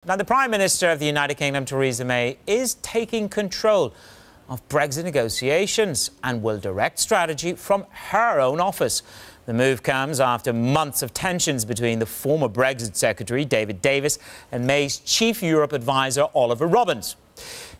Now, the Prime Minister of the United Kingdom, Theresa May, is taking control of Brexit negotiations and will direct strategy from her own office. The move comes after months of tensions between the former Brexit Secretary, David Davis, and May's chief Europe advisor, Oliver Robbins,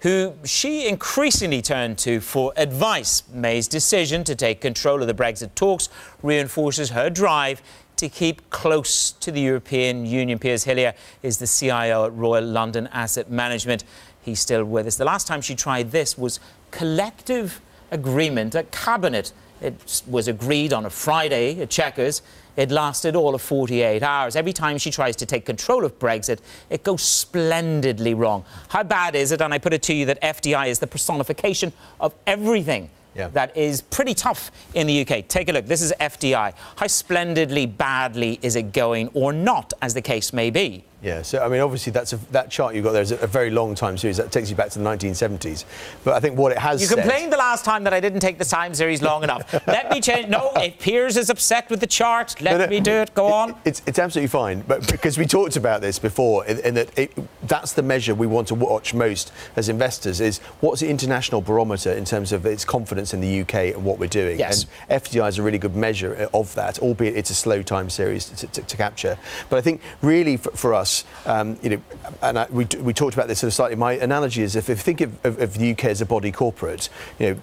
who she increasingly turned to for advice. May's decision to take control of the Brexit talks reinforces her drive to keep close to the European Union. Piers Hillier is the CIO at Royal London Asset Management. He's still with us. The last time she tried this was collective agreement at Cabinet. It was agreed on a Friday at Chequers. It lasted all of 48 hours. Every time she tries to take control of Brexit, it goes splendidly wrong. How bad is it? And I put it to you that FDI is the personification of everything that is pretty tough in the UK. Take a look. This is FDI. How splendidly badly is it going, or not, as the case may be? Yeah, so I mean, obviously that chart you've got there is a very long time series. That takes you back to the 1970s. But I think what it has You complained the last time that I didn't take the time series long enough. Let me change. No, if Piers is upset with the chart, let me do it. Go on. It's absolutely fine. But because we talked about this before, in that that's the measure we want to watch most as investors, is what's the international barometer in terms of its confidence in the UK and what we're doing. Yes. And FDI is a really good measure of that, albeit it's a slow time series to capture. But I think really for us, we talked about this sort of slightly. My analogy is if you think of the UK as a body corporate,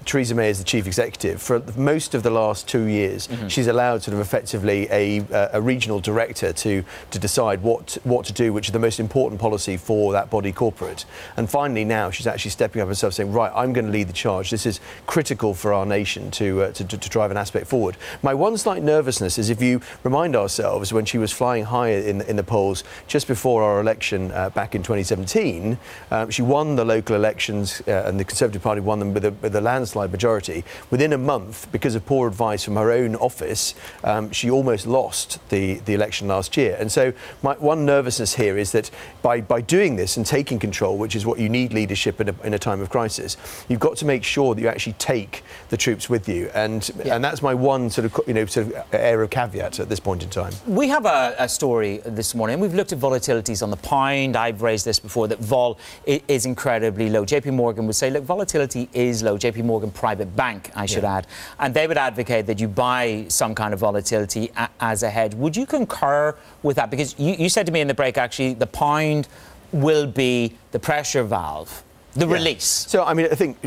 Theresa May is the chief executive. For most of the last 2 years, she's allowed sort of effectively a regional director to decide what to do, which is the most important policy for that body corporate. And finally, now she's actually stepping up herself, saying, right, I'm going to lead the charge. This is critical for our nation to drive an aspect forward. My one slight nervousness is if you remind ourselves when she was flying high in the polls just before our election back in 2017, she won the local elections and the Conservative Party won them with a landslide majority. Within a month, because of poor advice from her own office, she almost lost the election last year. And so my one nervousness here is that by doing this and taking control, which is what you need leadership in a time of crisis, you've got to make sure that you actually take the troops with you. And that's my one sort of air of caveat at this point in time. We have a story this morning. We've looked at volatilities on the pound. I've raised this before, that vol is incredibly low. JP Morgan would say, look, volatility is low. JP Morgan Private Bank, I should add. And they would advocate that you buy some kind of volatility as a hedge. Would you concur with that? Because you said to me in the break, actually, the pound will be the pressure valve. The release. So, I mean, I think,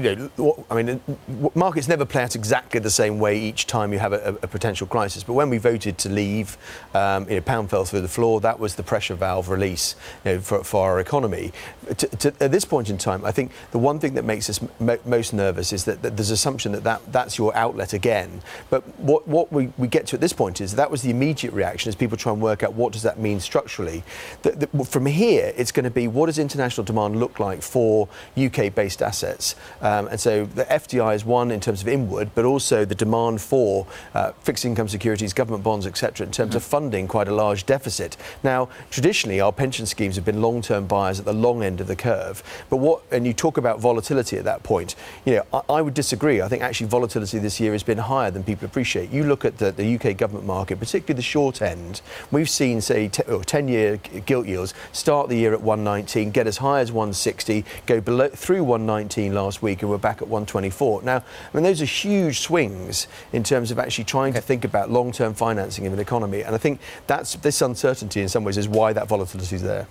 markets never play out exactly the same way each time you have a potential crisis. But when we voted to leave, pound fell through the floor. That was the pressure valve release for our economy. At this point in time, I think the one thing that makes us most nervous is that there's assumption that's your outlet again. But what we get to at this point is that was the immediate reaction as people try and work out what does that mean structurally. From here, it's going to be what does international demand look like for UK-based assets, and so the FDI is one in terms of inward, but also the demand for fixed income securities, government bonds, etc., in terms of funding quite a large deficit. Now, traditionally, our pension schemes have been long-term buyers at the long end of the curve. But and you talk about volatility at that point, I would disagree. I think actually volatility this year has been higher than people appreciate. You look at the UK government market, particularly the short end. We've seen, say, 10-year gilt yields start the year at 119, get as high as 160, go through 119 last week, and we're back at 124. Now, I mean, those are huge swings in terms of actually trying to think about long-term financing of an economy. And I think this uncertainty in some ways is why that volatility is there.